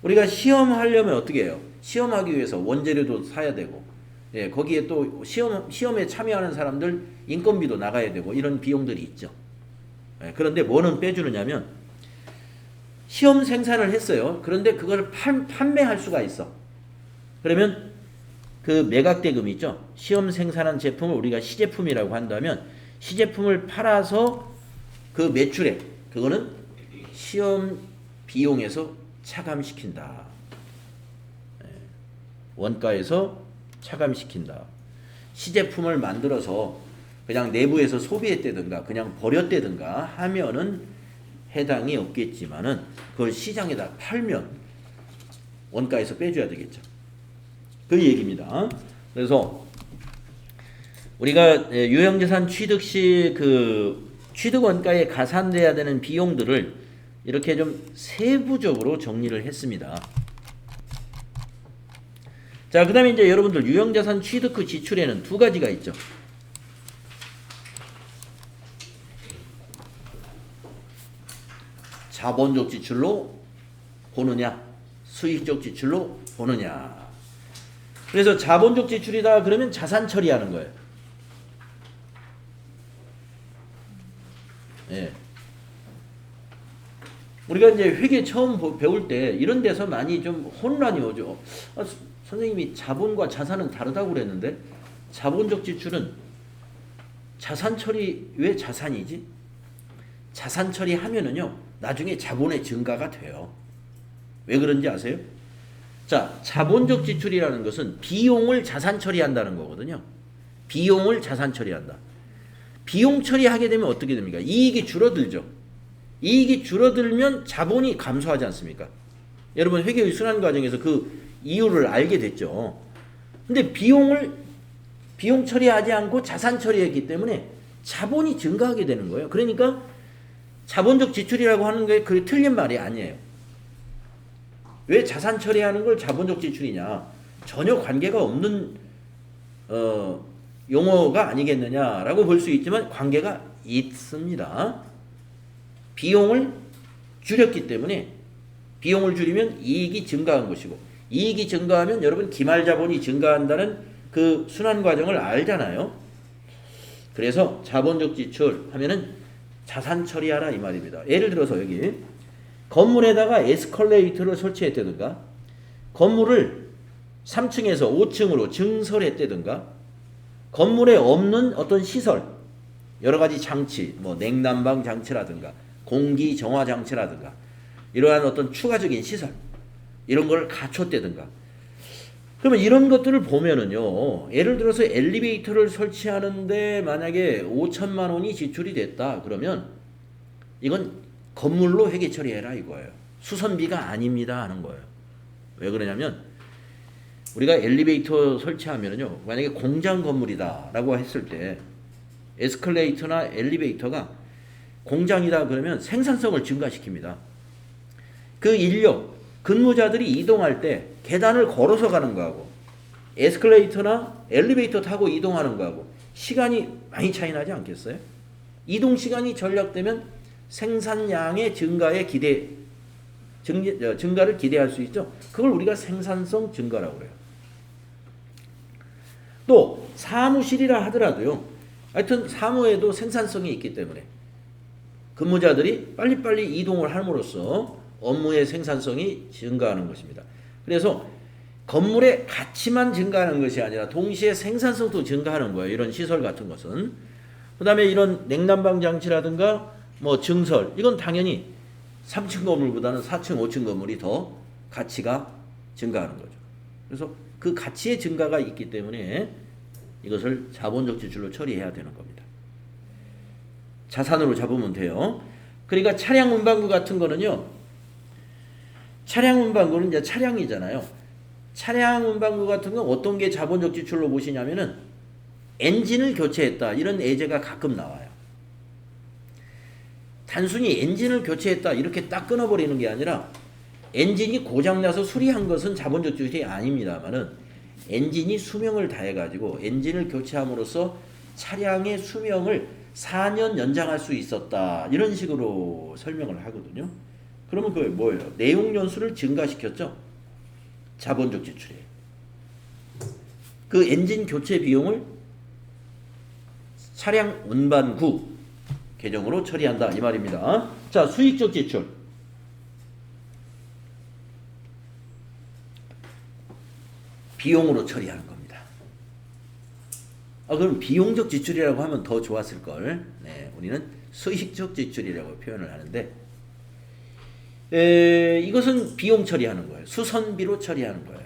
우리가 시험하려면 어떻게 해요? 시험하기 위해서 원재료도 사야 되고, 거기에 또 시험에 참여하는 사람들 인건비도 나가야 되고 이런 비용들이 있죠. 그런데 뭐는 빼주느냐면 시험 생산을 했어요. 그런데 그걸 판매할 수가 있어. 그러면 그 매각대금 있죠. 시험 생산한 제품을 우리가 시제품이라고 한다면 시제품을 팔아서 그 매출액 그거는 시험 비용에서 차감시킨다. 원가에서 차감시킨다. 시제품을 만들어서 그냥 내부에서 소비했다든가 그냥 버렸다든가 하면은 해당이 없겠지만은 그걸 시장에다 팔면 원가에서 빼줘야 되겠죠. 그 얘기입니다. 그래서 우리가 유형자산 취득 시 그 취득 원가에 가산돼야 되는 비용들을 이렇게 좀 세부적으로 정리를 했습니다. 자, 그 다음에 이제 여러분들 유형자산 취득 후 지출에는 두 가지가 있죠. 자본적 지출로 보느냐, 수익적 지출로 보느냐. 그래서 자본적 지출이다 그러면 자산 처리하는 거예요. 예. 우리가 이제 회계 처음 배울 때 이런 데서 많이 좀 혼란이 오죠. 선생님이 자본과 자산은 다르다고 그랬는데 자본적 지출은 자산 처리 왜 자산이지? 자산 처리하면은요 나중에 자본의 증가가 돼요. 왜 그런지 아세요? 자, 자본적 지출이라는 것은 비용을 자산 처리한다는 거거든요. 비용을 자산 처리한다. 비용 처리하게 되면 어떻게 됩니까? 이익이 줄어들죠. 이익이 줄어들면 자본이 감소하지 않습니까? 여러분 회계의 순환 과정에서 그 이유를 알게 됐죠. 근데 비용 처리하지 않고 자산 처리했기 때문에 자본이 증가하게 되는 거예요. 그러니까 자본적 지출이라고 하는 게 그게 틀린 말이 아니에요. 왜 자산 처리하는 걸 자본적 지출이냐? 전혀 관계가 없는 용어가 아니겠느냐라고 볼 수 있지만 관계가 있습니다. 비용을 줄였기 때문에 비용을 줄이면 이익이 증가한 것이고 이익이 증가하면 여러분 기말자본이 증가한다는 그 순환 과정을 알잖아요. 그래서 자본적 지출 하면은 자산 처리하라 이 말입니다. 예를 들어서 여기 건물에다가 에스컬레이터를 설치했다든가 건물을 3층에서 5층으로 증설했다든가 건물에 없는 어떤 시설 여러 가지 장치 뭐 냉난방 장치라든가 공기 정화 장치라든가 이러한 어떤 추가적인 시설 이런 걸 갖췄다든가. 그러면 이런 것들을 보면은요, 예를 들어서 엘리베이터를 설치하는데 만약에 5천만 원이 지출이 됐다 그러면 이건 건물로 회계 처리해라 이거예요. 수선비가 아닙니다 하는 거예요. 왜 그러냐면 우리가 엘리베이터 설치하면은요, 만약에 공장 건물이다라고 했을 때 에스컬레이터나 엘리베이터가 공장이다 그러면 생산성을 증가시킵니다. 그 인력, 근무자들이 이동할 때 계단을 걸어서 가는 거하고 에스컬레이터나 엘리베이터 타고 이동하는 거하고 시간이 많이 차이 나지 않겠어요? 이동 시간이 절약되면 생산량의 증가를 기대할 수 있죠. 그걸 우리가 생산성 증가라고 그래요. 또 사무실이라 하더라도요, 하여튼 사무에도 생산성이 있기 때문에 근무자들이 빨리빨리 이동을 함으로써 업무의 생산성이 증가하는 것입니다. 그래서 건물의 가치만 증가하는 것이 아니라 동시에 생산성도 증가하는 거예요. 이런 시설 같은 것은. 그 다음에 이런 냉난방 장치라든가 뭐 증설, 이건 당연히 3층 건물보다는 4층, 5층 건물이 더 가치가 증가하는 거죠. 그래서 그 가치의 증가가 있기 때문에 이것을 자본적 지출로 처리해야 되는 겁니다. 자산으로 잡으면 돼요. 그러니까 차량 운반구 같은 거는요, 차량 운반구는 이제 차량이잖아요. 차량 운반구 같은 건 어떤 게 자본적 지출로 보시냐면은 엔진을 교체했다 이런 예제가 가끔 나와요. 단순히 엔진을 교체했다 이렇게 딱 끊어버리는 게 아니라 엔진이 고장나서 수리한 것은 자본적 지출이 아닙니다만은 엔진이 수명을 다해가지고 엔진을 교체함으로써 차량의 수명을 4년 연장할 수 있었다 이런 식으로 설명을 하거든요. 그러면 그게 뭐예요? 내용 연수를 증가시켰죠. 자본적 지출이에요. 그 엔진 교체 비용을 차량 운반구 계정으로 처리한다 이 말입니다. 자, 수익적 지출. 비용으로 처리하는 겁니다. 그럼 비용적 지출이라고 하면 더 좋았을 걸. 네, 우리는 수익적 지출이라고 표현을 하는데 이것은 비용 처리하는 거예요. 수선비로 처리하는 거예요.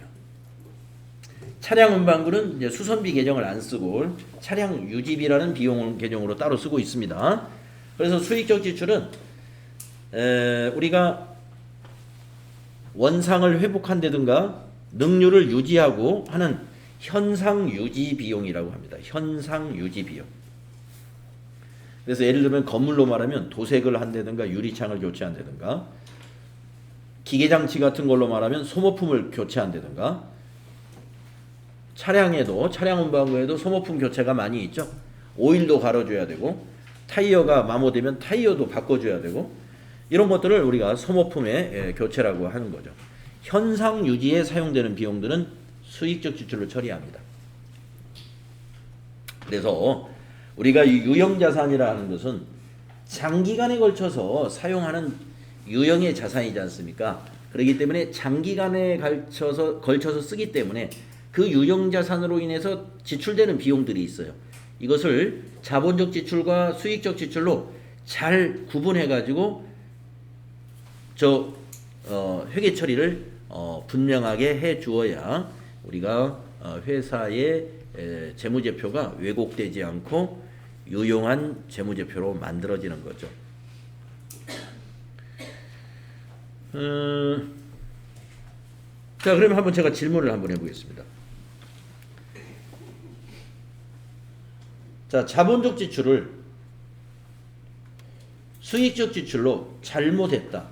차량 운반구는 이제 수선비 계정을 안 쓰고 차량 유지비라는 비용 계정으로 따로 쓰고 있습니다. 그래서 수익적 지출은 우리가 원상을 회복한다든가 능률을 유지하고 하는 현상 유지 비용이라고 합니다. 현상 유지 비용. 그래서 예를 들면 건물로 말하면 도색을 한다든가 유리창을 교체한다든가 기계장치 같은 걸로 말하면 소모품을 교체한다든가 차량에도 차량 운반구에도 소모품 교체가 많이 있죠. 오일도 갈아줘야 되고 타이어가 마모되면 타이어도 바꿔줘야 되고 이런 것들을 우리가 소모품의 교체라고 하는 거죠. 현상 유지에 사용되는 비용들은 수익적 지출로 처리합니다. 그래서 우리가 유형자산이라 하는 것은 장기간에 걸쳐서 사용하는 유형의 자산이지 않습니까? 그렇기 때문에 장기간에 걸쳐서 쓰기 때문에 그 유형자산으로 인해서 지출되는 비용들이 있어요. 이것을 자본적 지출과 수익적 지출로 잘 구분해 가지고 회계 처리를 분명하게 해 주어야 우리가 회사의 재무제표가 왜곡되지 않고 유용한 재무제표로 만들어지는 거죠. 자, 그러면 한번 제가 질문을 한번 해보겠습니다. 자, 자본적 지출을 수익적 지출로 잘못했다.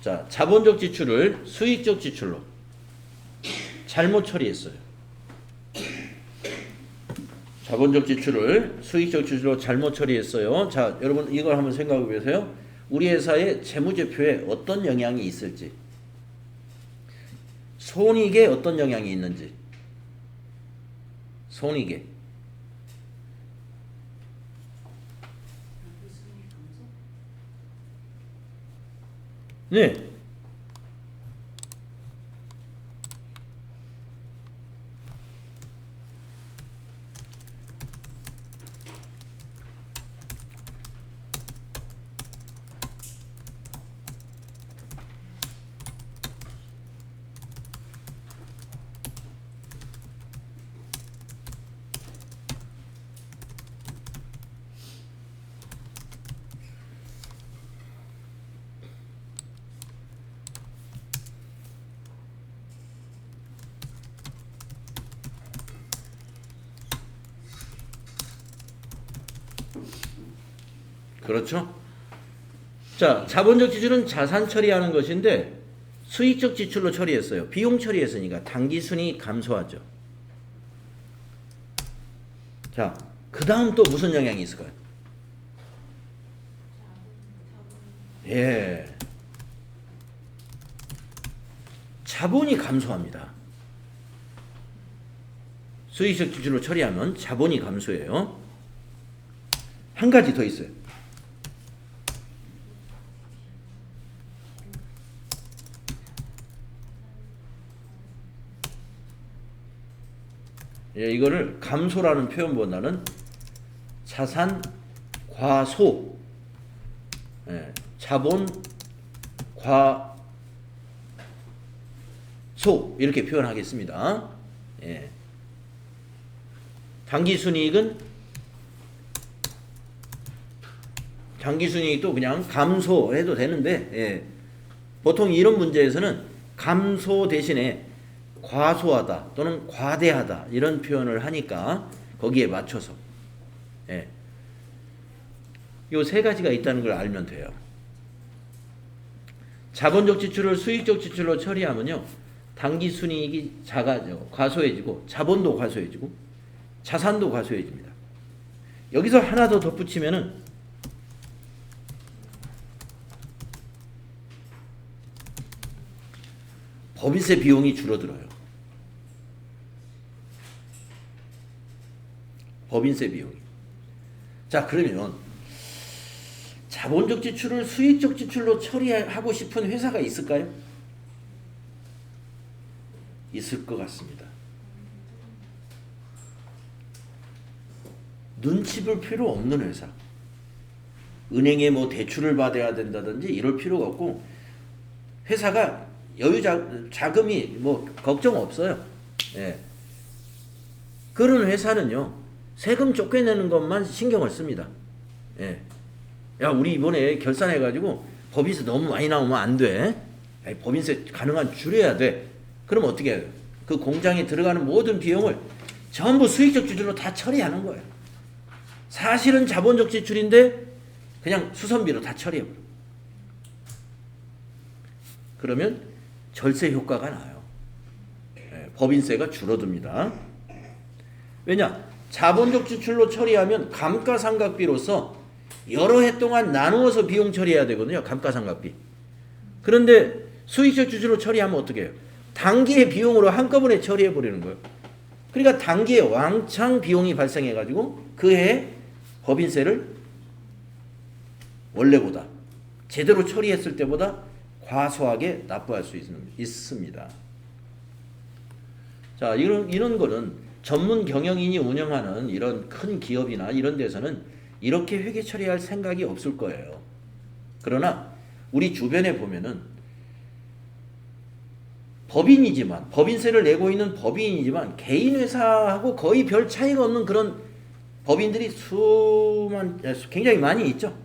자, 자본적 지출을 수익적 지출로 잘못 처리했어요. 자본적 지출을 수익적 지출로 잘못 처리했어요. 자, 여러분 이걸 한번 생각해 보세요. 우리 회사의 재무제표에 어떤 영향이 있을지, 손익에 어떤 영향이 있는지, 손익에. 네. 그렇죠? 자, 자본적 지출은 자산 처리하는 것인데 수익적 지출로 처리했어요. 비용 처리했으니까 당기순이 감소하죠. 자, 그 다음 또 무슨 영향이 있을까요? 예. 자본이 감소합니다. 수익적 지출로 처리하면 자본이 감소해요. 한 가지 더 있어요. 예, 이거를 감소라는 표현보다는 자산 과소, 예, 자본 과소 이렇게 표현하겠습니다. 예. 당기순이익도 그냥 감소해도 되는데, 예, 보통 이런 문제에서는 감소 대신에 과소하다 또는 과대하다 이런 표현을 하니까 거기에 맞춰서, 예, 요 세 가지가 있다는 걸 알면 돼요. 자본적 지출을 수익적 지출로 처리하면요, 당기순이익이 작아져 과소해지고 자본도 과소해지고 자산도 과소해집니다. 여기서 하나 더 덧붙이면은 법인세 비용이 줄어들어요. 법인세 비용이. 자, 그러면 자본적 지출을 수익적 지출로 처리하고 싶은 회사가 있을까요? 있을 것 같습니다. 눈치 볼 필요 없는 회사. 은행에 뭐 대출을 받아야 된다든지 이럴 필요가 없고, 회사가 자금이 뭐 걱정 없어요. 예. 그런 회사는요, 세금 쫓겨내는 것만 신경을 씁니다. 예. 야, 우리 이번에 결산해가지고 법인세 너무 많이 나오면 안 돼. 법인세 가능한 줄여야 돼. 그럼 어떻게 해요? 그 공장에 들어가는 모든 비용을 전부 수익적 지출로 다 처리하는 거예요. 사실은 자본적 지출인데 그냥 수선비로 다 처리해버려. 그러면 절세 효과가 나요. 법인세가 줄어듭니다. 왜냐? 자본적 지출로 처리하면 감가상각비로서 여러 해 동안 나누어서 비용 처리해야 되거든요. 감가상각비. 그런데 수익적 지출로 처리하면 어떻게 해요? 단기의 비용으로 한꺼번에 처리해버리는 거예요. 그러니까 단기에 왕창 비용이 발생해가지고 그 해에 법인세를 원래보다 제대로 처리했을 때보다 과소하게 납부할 수 있습니다. 자, 이런 거는 전문 경영인이 운영하는 이런 큰 기업이나 이런 데서는 이렇게 회계 처리할 생각이 없을 거예요. 그러나 우리 주변에 보면은 법인이지만, 법인세를 내고 있는 법인이지만 개인 회사하고 거의 별 차이가 없는 그런 법인들이 굉장히 많이 있죠.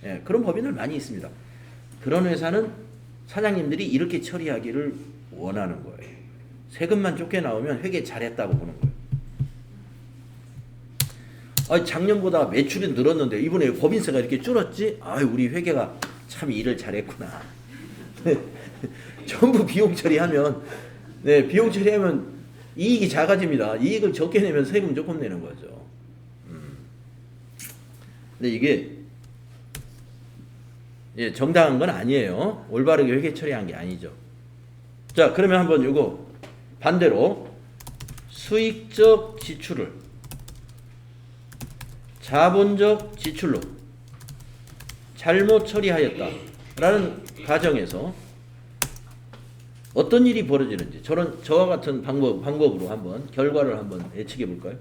예, 그런 법인들 많이 있습니다. 그런 회사는 사장님들이 이렇게 처리하기를 원하는 거예요. 세금만 쫓겨 나오면 회계 잘했다고 보는 거예요. 작년보다 매출이 늘었는데 이번에 법인세가 이렇게 줄었지? 우리 회계가 참 일을 잘했구나. 전부 비용 처리하면, 비용 처리하면 이익이 작아집니다. 이익을 적게 내면 세금 조금 내는 거죠. 근데 이게 정당한 건 아니에요. 올바르게 회계 처리한 게 아니죠. 자, 그러면 한번 이거 반대로 수익적 지출을 자본적 지출로 잘못 처리하였다라는 가정에서 어떤 일이 벌어지는지 저와 같은 방법으로 한번 결과를 한번 예측해 볼까요?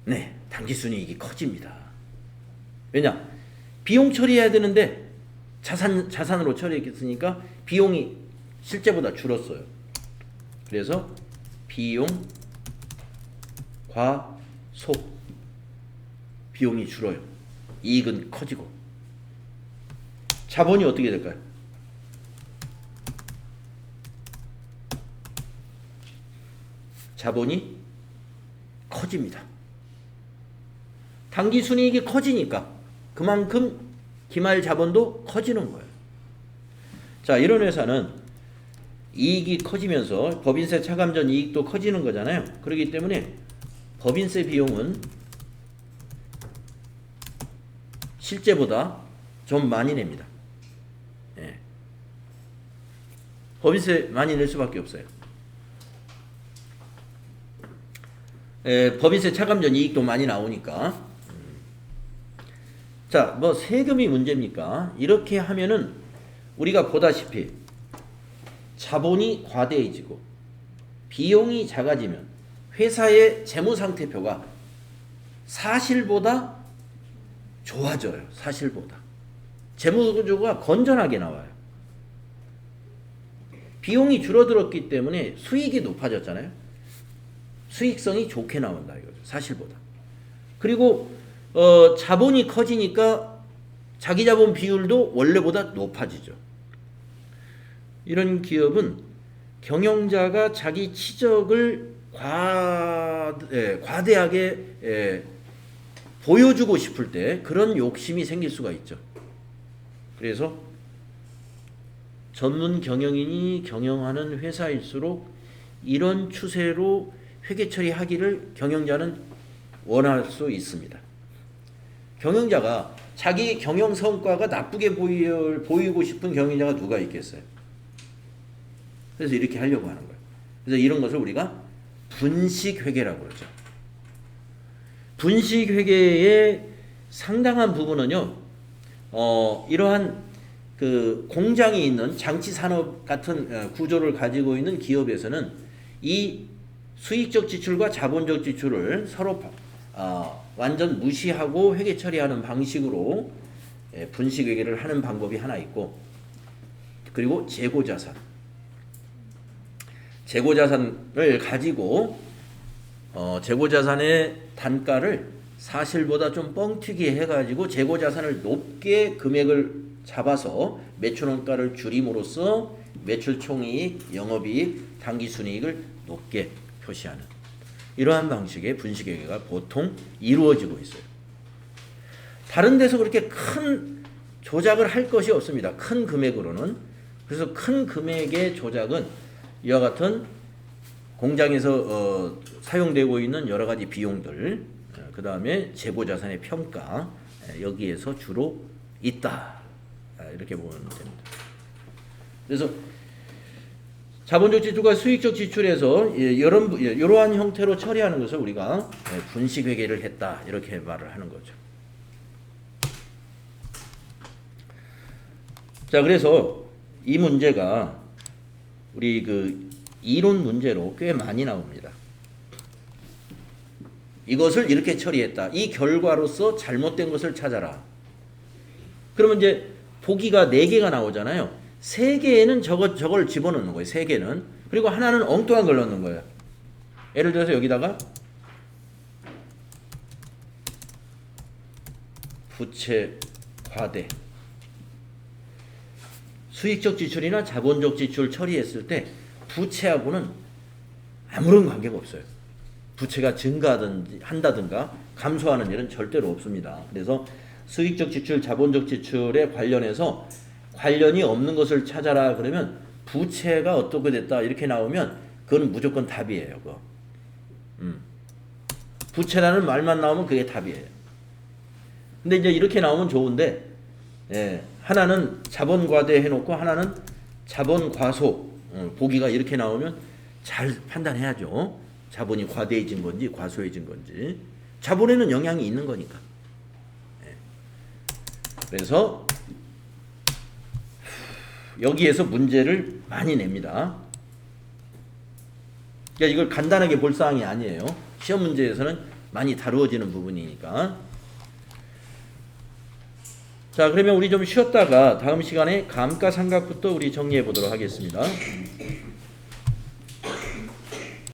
네, 당기순이익이 커집니다. 왜냐? 비용 처리해야 되는데 자산으로 처리했으니까 비용이 실제보다 줄었어요. 그래서 비용 과소, 비용이 줄어요. 이익은 커지고. 자본이 어떻게 될까요? 자본이 커집니다. 당기순이익이 커지니까 그만큼 기말 자본도 커지는 거예요. 자, 이런 회사는 이익이 커지면서 법인세 차감 전 이익도 커지는 거잖아요. 그렇기 때문에 법인세 비용은 실제보다 좀 많이 냅니다. 예. 법인세 많이 낼 수밖에 없어요. 법인세 차감 전 이익도 많이 나오니까. 자, 뭐 세금이 문제입니까? 이렇게 하면은 우리가 보다시피 자본이 과대해지고 비용이 작아지면 회사의 재무상태표가 사실보다 좋아져요. 사실보다. 재무구조가 건전하게 나와요. 비용이 줄어들었기 때문에 수익이 높아졌잖아요. 수익성이 좋게 나온다 이거죠. 사실보다. 그리고 자본이 커지니까 자기 자본 비율도 원래보다 높아지죠. 이런 기업은 경영자가 자기 치적을 과대하게 보여주고 싶을 때 그런 욕심이 생길 수가 있죠. 그래서 전문 경영인이 경영하는 회사일수록 이런 추세로 회계 처리하기를 경영자는 원할 수 있습니다. 경영자가 자기 경영 성과가 나쁘게 보이고 싶은 경영자가 누가 있겠어요? 그래서 이렇게 하려고 하는 거예요. 그래서 이런 것을 우리가 분식회계라고 그러죠. 분식회계의 상당한 부분은요, 이러한 그 공장이 있는 장치산업 같은 구조를 가지고 있는 기업에서는 이 수익적 지출과 자본적 지출을 서로 완전 무시하고 회계 처리하는 방식으로 분식회계를 하는 방법이 하나 있고, 그리고 재고자산. 재고자산을 가지고 재고자산의 단가를 사실보다 좀 뻥튀기 해가지고 재고자산을 높게 금액을 잡아서 매출원가를 줄임으로써 매출총이익, 영업이익, 당기순이익을 높게 표시하는 이러한 방식의 분식회계가 보통 이루어지고 있어요. 다른 데서 그렇게 큰 조작을 할 것이 없습니다. 큰 금액으로는. 그래서 큰 금액의 조작은 이와 같은 공장에서 사용되고 있는 여러 가지 비용들, 그 다음에 재고자산의 평가, 여기에서 주로 있다. 이렇게 보면 됩니다. 그래서 자본적 지출과 수익적 지출에서 이러한 형태로 처리하는 것을 우리가 분식회계를 했다. 이렇게 말을 하는 거죠. 자, 그래서 이 문제가 우리 그 이론 문제로 꽤 많이 나옵니다. 이것을 이렇게 처리했다. 이 결과로서 잘못된 것을 찾아라. 그러면 이제 보기가 4개가 나오잖아요. 3개에는 저걸 집어넣는 거예요. 3개는. 그리고 하나는 엉뚱한 걸 넣는 거예요. 예를 들어서 여기다가 부채 과대. 수익적 지출이나 자본적 지출 처리했을 때 부채하고는 아무런 관계가 없어요. 부채가 한다든가 감소하는 일은 절대로 없습니다. 그래서 수익적 지출, 자본적 지출에 관련해서 관련이 없는 것을 찾아라 그러면 부채가 어떻게 됐다 이렇게 나오면 그건 무조건 답이에요. 그거. 부채라는 말만 나오면 그게 답이에요. 근데 이제 이렇게 나오면 좋은데, 하나는 자본 과대 해놓고 하나는 자본 과소, 보기가 이렇게 나오면 잘 판단해야죠. 자본이 과대해진 건지 과소해진 건지. 자본에는 영향이 있는 거니까. 그래서 여기에서 문제를 많이 냅니다. 그러니까 이걸 간단하게 볼 사항이 아니에요. 시험 문제에서는 많이 다루어지는 부분이니까. 자, 그러면 우리 좀 쉬었다가 다음 시간에 감가상각부터 우리 정리해 보도록 하겠습니다.